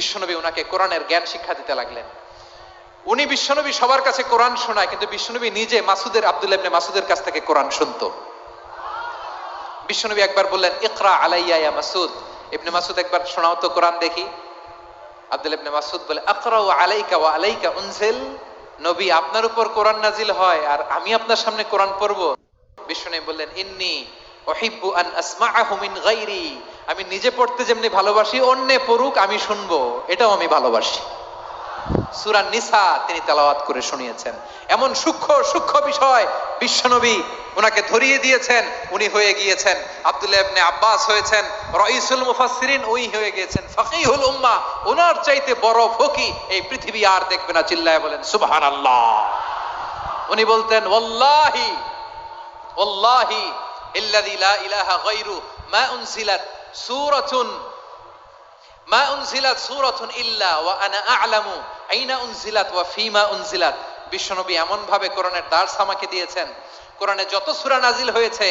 বিশ্বনবী ওনাকে কোরআনের জ্ঞান শিক্ষা দিতে লাগলেন। উনি বিশ্বনবী সবার কাছে কোরআন শোনায়, কিন্তু বিশ্বনবী নিজে আব্দুল্লাহ ইবনে মাসুদের কাছ থেকে কোরআন শুনতো। বিশ্বনবী একবার বললেন, ইকরা আলাইয়া ইয়া মাসুদ। ইবনে মাসুদ একবার শোনাও তো কোরআন দেখি। আব্দুল্লাহ ইবনে মাসুদ বলে, আকরাউ আলাইকা ওয়া আলাইকা উনজিল। নবী, আপনার উপর কোরআন নাজিল হয় আর আমি আপনার সামনে কোরআন পড়ব? বিশ্বনবী বললেন, ইন্নী উহিব্বু আন আসমাআহু মিন গায়রি। আমি নিজে পড়তে যেমনি ভালোবাসি, অন্যে পড়ুক আমি শুনবো, এটাও আমি ভালোবাসি। সূরা নিসা তিনি তেলাওয়াত করে শুনিয়েছেন। এমন সূক্ষ্ম সূক্ষ্ম বিষয় বিশ্বনবী ওনাকে ধরিয়ে দিয়েছেন। উনি হয়ে গিয়েছেন, আব্দুল্লাহ ইবনে আব্বাস হয়েছেন রাইসুল মুফাসসিরিন, ওই হয়ে গিয়েছেন ফাকিহুল উম্মাহ। ওনার চাইতে বড় ফকিহ এই পৃথিবী আর দেখবে না। চিল্লায় বলেন সুবহানাল্লাহ। উনি বলতেন, ওয়াল্লাহি ওয়াল্লাহি ইল্লাযী লা ইলাহা গায়রু মা উনজিলাত সূরাতুন ইল্লা ওয়া আনা আ'লামু আইনা উনজিলাত ওয়া ফীমা উনজিলাত। বিশ্বনবী এমন ভাবে কোরআনের দার্স আমাকে দিয়েছেন, কোরআনে যত সূরা নাজিল হয়েছে,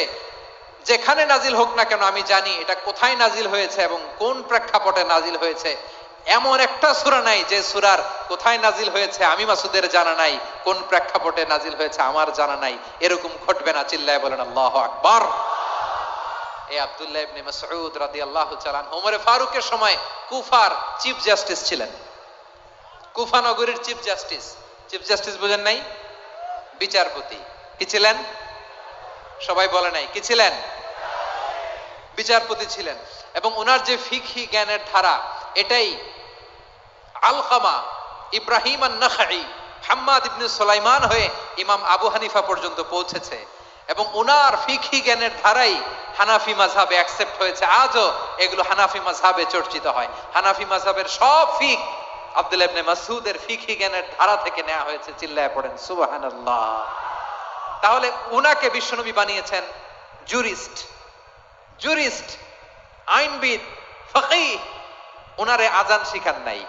যেখানে নাজিল হোক না কেন আমি জানি এটা কোথায় নাজিল হয়েছে এবং কোন প্রেক্ষাপটে নাজিল হয়েছে। এমন একটা সূরা নাই যে সূরার কোথায় নাজিল হয়েছে আমি মাসুদের জানা নাই, কোন প্রেক্ষাপটে নাজিল হয়েছে আমার জানা নাই। এরকম ঘটবে না। চিল্লায় বলেন আল্লাহু আকবার। এই আব্দুল্লাহ ইবনে মাসউদ রাদিয়াল্লাহু তাআলা ওমর ফারুকের সময় কুফার চিফ জাস্টিস ছিলেন। কুফা নগরীর চিফ জাস্টিস। চিফ জাস্টিস বুঝেন নাই? বিচারপতি। কি ছিলেন? সবাই বলে নাই, কি ছিলেন? বিচারপতি ছিলেন। এবং ওনার যে ফিকহি জ্ঞানের ধারা, এটাই আলকামা, ইব্রাহিম আন-নাখাই, হাম্মাদ ইবনে সুলাইমান হয়ে ইমাম আবু হানিফা পর্যন্ত পৌঁছেছে। এবং ওনার ফিকহি জ্ঞানের ধারাই হানাফি মাযহাবে অ্যাকসেপ্ট হয়েছে। আজও এগুলো হানাফি মাযহাবে চর্চিত হয়। হানাফি মাযহাবের সব ফিক আব্দুল্লাহ ইবনে মাসউদের ফিকহি জ্ঞানের ধারা থেকে নেওয়া হয়েছে। চিল্লায় পড়েন সুবহানাল্লাহ। তাহলে উনাকে বিশ্বনবী বানিয়েছেন জুরিস্ট, আইনবিদ, ফকিহ। উনারে আজান শিখান নাই।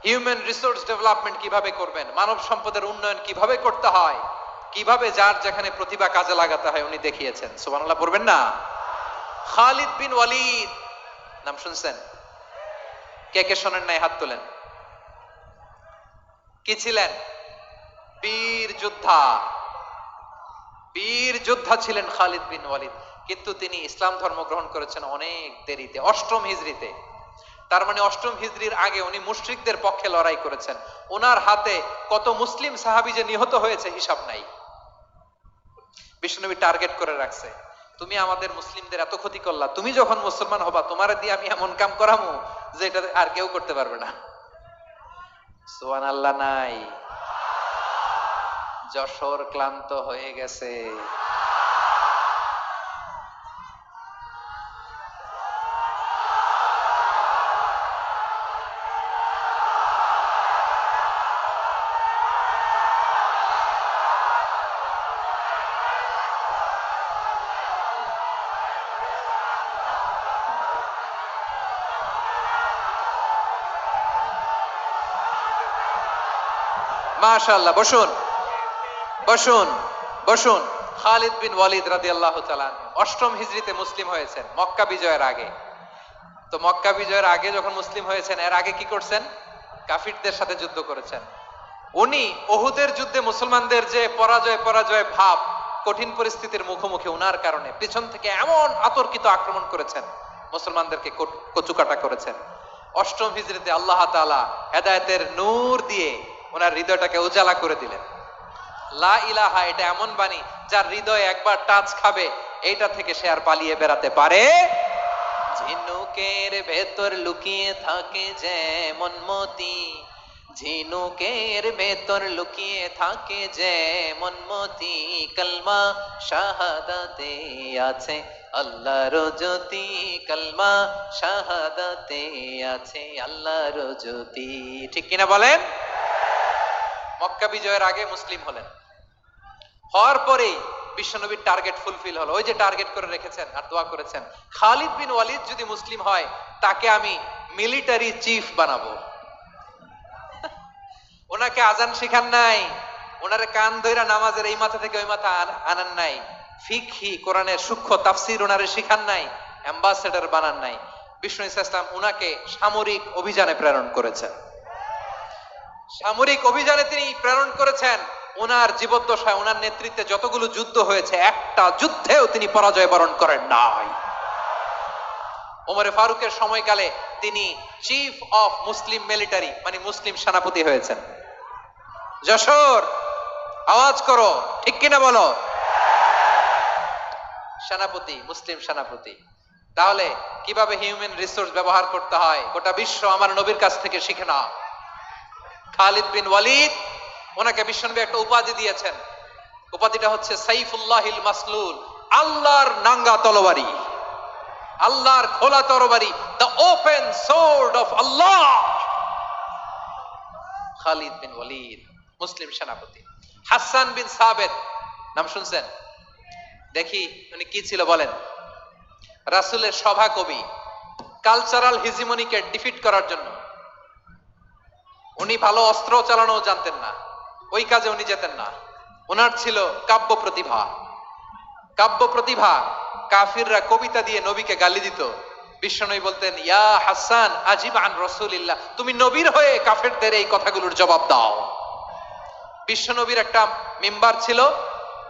হিউম্যান রিসোর্স ডেভেলপমেন্ট কিভাবে করবেন, মানব সম্পদের উন্নয়ন কিভাবে করতে হয়, কিভাবে যার যেখানে প্রতিভা কাজে লাগাতে হয় উনি দেখিয়েছেন। সুবহানাল্লাহ পড়বেন না? খালিদ বিন ওয়ালিদ নাম শুনছেন? কে কে শোনেন নাই হাত তোলেন। কি ছিলেন? বীর যোদ্ধা ছিলেন খালিদ বিন ওয়ালিদ। কিন্তু তিনি ইসলাম ধর্ম গ্রহণ করেছেন অনেক দেরিতে, 8ম হিজরিতে। তার মানে 8ম হিজরির আগে উনি মুশরিকদের পক্ষে লড়াই করেছেন। ওনার হাতে কত মুসলিম সাহাবী যে নিহত হয়েছে হিসাব নাই। বিশ্বনবী টার্গেট করে রাখছে, তুমি আমাদের মুসলিমদের এত ক্ষতি করলা, তুমি যখন মুসলমান হবা তোমার দিয়ে আমি এমন কাম করামু যে এটা আর কেউ করতে পারবে না। সুবহানাল্লাহ নাই? যশোর ক্লান্ত হয়ে গেছে। মাশাআল্লাহ। বসুন। খালিদ বিন ওয়ালিদ রাদিয়াল্লাহু তাআলা 8ম হিজরিতে মুসলিম হয়েছেন, মক্কা বিজয়ের আগে। তো মক্কা বিজয়ের আগে যখন মুসলিম হয়েছেন, এর আগে কি করছেন? কাফিরদের সাথে যুদ্ধ করেছেন। উনি উহুদের যুদ্ধে মুসলমানদের যে পরাজয় ভাব, কঠিন পরিস্থিতির মুখোমুখি উনার কারণে পিছন থেকে এমন আতর্কিত আক্রমণ করেছেন, মুসলমানদেরকে কচুকাটা করেছেন। 8ম হিজরিতে আল্লাহ তাআলা হেদায়েতের নূর দিয়ে ওনার হৃদয়টাকে উজালা করে দিলেন। লা ইলাহা এটা এমন বাণী যার হৃদয়ে একবার টাচ খাবে, এইটা থেকে সে আর পালিয়ে বেড়াতে পারে। ঝিনুকের ভেতর লুকিয়ে থাকে যেমন মতি, ঝিনুকের ভেতর লুকিয়ে থাকে যেমন মতি, কলমা শাহাদাতে আছে আল্লাহর জ্যোতি, কলমা শাহাদাতে আছে আল্লাহর জ্যোতি। ঠিক কিনা বলেন? মক্কা বিজয়ের আগে মুসলিম হলেন, হওয়ার পরেই বিশ্বনবীর টার্গেট ফুলফিল হলো। ওই যে টার্গেট করে রেখেছেন আর দোয়া করেছেন, খালিদ বিন ওয়ালিদ যদি মুসলিম হয় তাকে আমি মিলিটারি চিফ বানাবো। ওনাকে আজান শিখান নাই, ওনারে কান ধইরা নামাজের এই মাথা থেকে ওই মাথা আনান নাই, ফিকহি কোরআনের সূক্ষ্ম তাফসীর ওনারে শিখান নাই, অ্যাম্বাসেডর বানান নাই। বিষ্ণু ইসলাম উনাকে সামরিক অভিযানে প্রেরণ করেছেন। সামরিক অভিযানে তিনি প্রেরণ করেছেন। ওনার জীবদ্দশায় ওনার নেতৃত্বে যতগুলো যুদ্ধ হয়েছে একটা যুদ্ধেও তিনি পরাজয় বরণ করেন নাই। ওমরে ফারুকের সময়কালে তিনি চিফ অফ মুসলিম মিলিটারি মানে মুসলিম সেনাপতি হয়েছেন। যশোর আওয়াজ করো, ঠিক কিনা বলো? সেনাপতি, মুসলিম সেনাপতি। তাহলে কিভাবে হিউম্যান রিসোর্স ব্যবহার করতে হয় গোটা বিশ্ব আমার নবীর কাছ থেকে শিখে নাও। খালিদ বিন ওয়ালিদ, ওনাকে বিশ্বনবী একটা উপাধি দিয়েছেন। উপাধিটা হচ্ছে সাইফুল্লাহিল মাসলুল, আল্লাহর নাঙ্গা তরবারি, আল্লাহর খোলা তরবারি, দ্য ওপেন সোর্ড অফ আল্লাহ। খালিদ বিন ওয়ালিদ মুসলিম সেনাপতি। হাসান বিন সাবেত নাম শুনছেন? দেখি উনি কি ছিল বলেন। রাসূলের সভা কবি, কালচারাল হিজিমনিকে ডিফিট করার জন্য। উনি ভালো অস্ত্র চালানো জানতেন না, ওই কাজে উনি যেতেন না। ওনার ছিল কাব্য প্রতিভা। কাব্য প্রতিভা। কাফিররা কবিতা দিয়ে নবীকে গালি দিত। বিশ্বনবী বলতেন, ইয়া হাসান আজিব আন রাসূলিল্লাহ, তুমি নবীর হয়ে কাফেরদের এই কথাগুলোর জবাব দাও। বিশ্বনবীর একটা মিম্বার ছিল।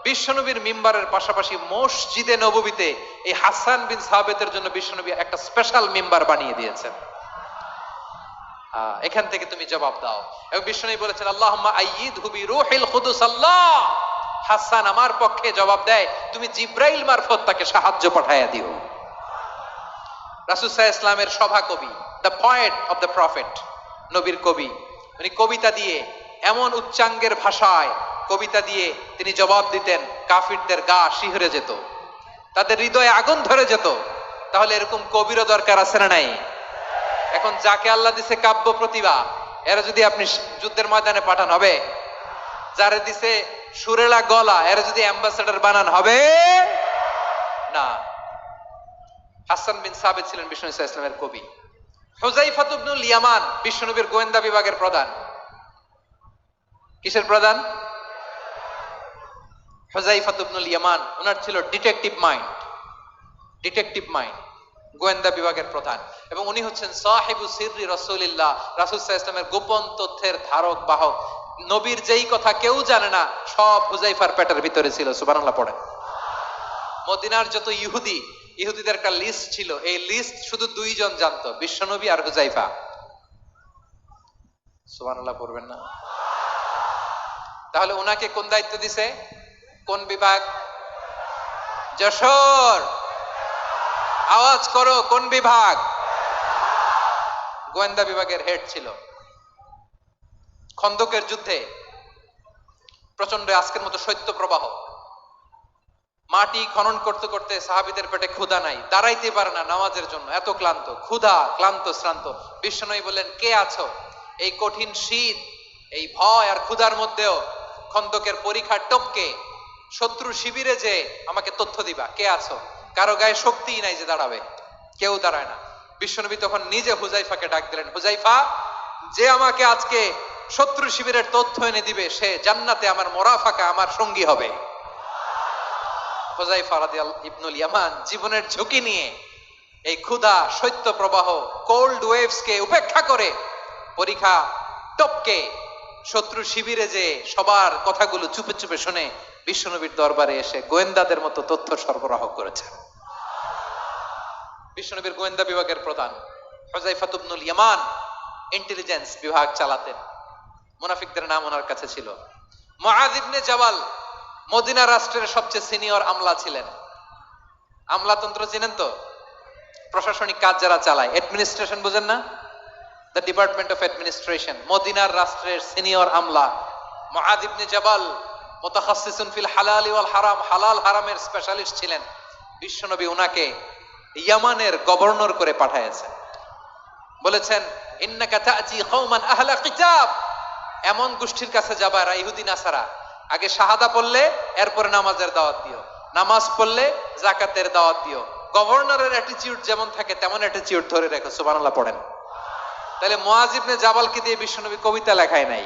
বিশ্বনবীর মিম্বারের পাশাপাশি মসজিদে নববীতে এই হাসান বিন সাবেতের জন্য বিশ্বনবী একটা স্পেশাল মিম্বার বানিয়ে দিয়েছেন। এখান থেকে তুমি জবাব দাও। এবং বিশ্বনবী বলেছেন, আল্লাহুম্মা আইয়িদহু বিরূহিল কুদুস। আল্লাহ, হাসান আমার পক্ষে জবাব দেয়, তুমি জিব্রাইল মারফত তাকে সাহায্য পাঠায়া দিও। রাসূল সাল্লাল্লাহু আলাইহি ওয়াসাল্লামের সভা কবি, the poet of the prophet, নবীর কবি। উনি কবিতা দিয়ে এমন উচ্চাঙ্গের ভাষায় কবিতা দিয়ে তিনি জবাব দিতেন, কাফিরদের গা শিহরে যেত, তাদের হৃদয়ে আগুন ধরে যেত। তাহলে এরকম কবিরও দরকার আছে না নাই? এখন যাকে আল্লাহ দিছে কাব্য প্রতিভা, এরা যদি আপনি যুদ্ধের ময়দানে পাঠান হবে? যারে দিছে সুরেলা গলা, এরা যদি অ্যাম্বাসেডর বানান হবে না। হাসান বিন সাবেত ছিলেন বিষ্ণু ইসলামের কবি। হুযায়ফা ইবনুল ইয়ামান বিশ্বনবীর গোয়েন্দা বিভাগের প্রধান। কিসের প্রধান? হুযায়ফা ইবনুল ইয়ামান। ওনার ছিল ডিটেকটিভ মাইন্ড। ডিটেকটিভ মাইন্ড, গোয়েন্দা বিভাগের প্রধান। এবং উনি হচ্ছেন সাহিবু সিররি রাসূলিল্লাহ, রাসূল সাল্লাল্লাহু আলাইহি ওয়াসাল্লামের গোপন তথ্যের ধারক বাহক। নবীর যেই কথা কেউ জানে না, সব হুযায়ফার পেটের ভিতরে ছিল। সুবহানাল্লাহ পড়েন। মদিনার যত ইহুদি, ইহুদিদের একটা লিস্ট ছিল। এই লিস্ট শুধু দুইজন জানতো, বিশ্বনবী আর হুযায়ফা। সুবহানাল্লাহ পড়বেন না? তাহলে ওনাকে কোন দায়িত্ব দিছে? কোন বিভাগ? যশোর আওয়াজ করো, কোন বিভাগ? গোয়েন্দা বিভাগের হেড ছিল। খন্দকের যুদ্ধে প্রচন্ড আজকের মতো শৈত্য প্রবাহ, মাটি খনন করতে করতে সাহাবীদের পেটে ক্ষুধা নাই, দাঁড়াইতে পারে না নামাজের জন্য, এত ক্লান্ত, ক্ষুধা, ক্লান্ত, শ্রান্ত। বিশ্বনবী বললেন, কে আছো? এই কঠিন শীত, এই ভয় আর ক্ষুধার মধ্যেও খন্দকের পরীক্ষার টপকে শত্রু শিবিরে যে আমাকে তথ্য দিবা, কে আছো? কারো গায়ে শক্তিই নাই যে দাঁড়াবে, কেউ দাঁড়ায় না। বিশ্বনবী তখন নিজে হুযায়ফাকে ডাক দিলেন, হুযায়ফা, যে আমাকে আজকে শত্রু শিবিরের তথ্য এনে দিবে, সে জান্নাতে আমার মোরাফাকা, আমার সঙ্গী হবে। হুযায়ফা রাদিয়াল্লাহু ইবনুল ইয়ামান জীবনের ঝুঁকি নিয়ে এই ক্ষুধা, শৈত্য প্রবাহ, কোল্ড ওয়েভস কে উপেক্ষা করে পরীক্ষা টপকে শত্রু শিবিরে যে সবার কথাগুলো চুপে চুপে শুনে বিশ্বনবীর দরবারে এসে গোয়েন্দাদের মতো তথ্য সরবরাহ করেছে। বিশ্বনবীর গোয়েন্দা বিভাগের প্রধান হুযায়ফা ইবনুল ইয়ামান ইন্টেলিজেন্স বিভাগ চালাতেন। মুনাফিকদের নাম ওনার কাছে ছিল। মুআয ইবনে জাবাল মদিনা রাষ্ট্রের সবচেয়ে সিনিয়র আমলা ছিলেন। আমলাতন্ত্র চিনেন তো? প্রশাসনিক কাজ যারা চালায়, অ্যাডমিনিস্ট্রেশন বুঝেন না? The department of administration. মদিনার রাষ্ট্রের সিনিয়র আমলা মুআয ইবনে জাবাল মুতাখাসসিসুন ফিল হালাল ওয়াল হারাম, হালাল হারামের স্পেশালিস্ট ছিলেন। বিশ্বনবী উনাকে ইয়ামানের গভর্নর করে পাঠিয়েছেন। বলেছেন, ইন্নাকা তা'তি কওমান আহলা কিতাব, এমন গোষ্ঠীর কাছে যাবা এরা ইহুদি নাসারা, আগে শাহাদা পড়লে এরপরে নামাজের দাওয়াত দিও, নামাজ পড়লে যাকাতের দাওয়াত দিও। গভর্নরের অ্যাটিটিউড যেমন থাকে তেমন অ্যাটিটিউড ধরে রেখো। সুবহানাল্লাহ পড়েন। তাহলে মুআয ইবনে জাবালকে দিয়ে বিশ্বনবী কবিতা লেখায় নাই,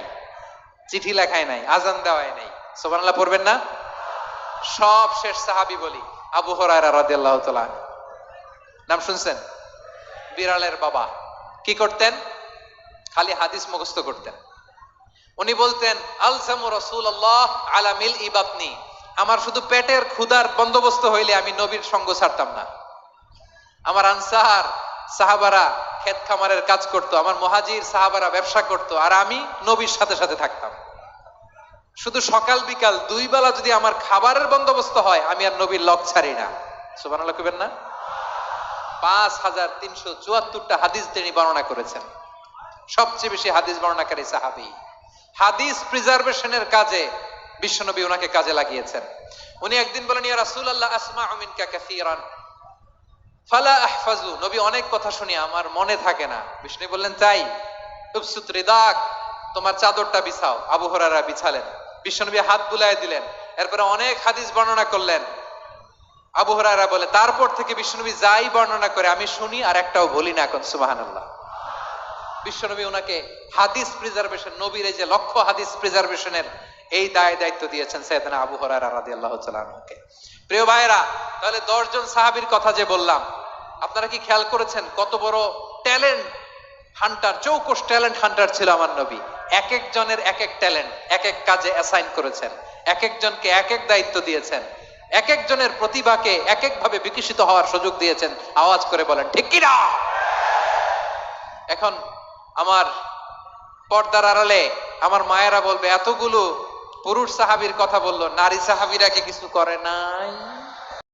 চিঠি লেখায় নাই, আজান দেওয়ায় নাই। সুবহানাল্লাহ পড়বেন না? সব শেষ সাহাবী বলি আবু হুরায়রা রাদিয়াল্লাহু তাআলা, নাম শুনছেন? বিড়ালের বাবা কি করতেন? খালি হাদিস মুখস্থ করতেন। উনি বলতেন আলজামু রাসূলুল্লাহ আলা মিল ইবাতনি, আমার শুধু পেটের ক্ষুধার বন্দোবস্ত হইলে আমি নবীর সঙ্গ ছাড়তাম না। আমার আনসার সাহাবারা ক্ষেত খামারের কাজ করত, আমার মুহাজির সাহাবারা ব্যবসা করত, আর আমি নবীর সাথে সাথে থাকতাম। শুধু সকাল বিকাল দুই বেলা যদি আমার খাবারের বন্দোবস্ত হয় আমি আর নবীর লগ ছাড়ি না। সুবহানাল্লাহ কইবেন না? 5374টা হাদিস তিনি বর্ণনা করেছেন। সবচেয়ে বেশি হাদিস বর্ণনাকারী সাহাবী। হাদিস প্রিজার্ভেশনের কাজে বিশ্বনবী ওনাকে কাজে লাগিয়েছেন। উনি একদিন বলেন ইয়া রাসূলুল্লাহ আসমাউ মিনকা কাসীরান ফালা আহফাজু, নবী অনেক কথা শুনি আমার মনে থাকে না। বিষ্ণু বললেন তাই? উবসুত রিদাক, তোমার চাদরটা বিছাও। আবু হুরায়রা বিছালেন, বিশ্বনবী হাত বুলায় দিলেন, এরপরে অনেক হাদিস বর্ণনা করলেন। আবু হুরায়রা বলে তারপর থেকে বিশ্বনবী যাই বর্ণনা করে আমি শুনি আর একটাও ভুলি না। এখন সুবহানাল্লাহ। বিশ্বনবী ওনাকে হাদিস প্রিজার্ভেশন, নবীর এই যে লক্ষ্য হাদিস প্রিজার্ভেশনের এই দায়িত্ব দিয়েছেন সাইয়েদনা আবু হুরায়রা রাদিয়াল্লাহু তাআলা আনহুকে। প্রিয় ভাইরা, তাহলে 10 জন সাহাবীর কথা যে বললাম, আপনারা কি খেয়াল করেছেন কত বড় ট্যালেন্ট হান্টার, চৌকস ট্যালেন্ট হান্টার ছিল আমার নবী। এক একজনের এক এক ট্যালেন্ট এক এক কাজে অ্যাসাইন করেছেন, এক একজনকে এক এক দায়িত্ব দিয়েছেন, এক একজনের প্রতিভাকে এক এক ভাবে বিকশিত হওয়ার সুযোগ দিয়েছেন। আওয়াজ করে বলেন ঠিক কি না? এখন আমার পর্দার আড়ালে আমার মায়েরা বলবে এতগুলো পুরুষ সাহাবীর কথা বললো, নারী সাহাবীরা কি কিছু করে নাই?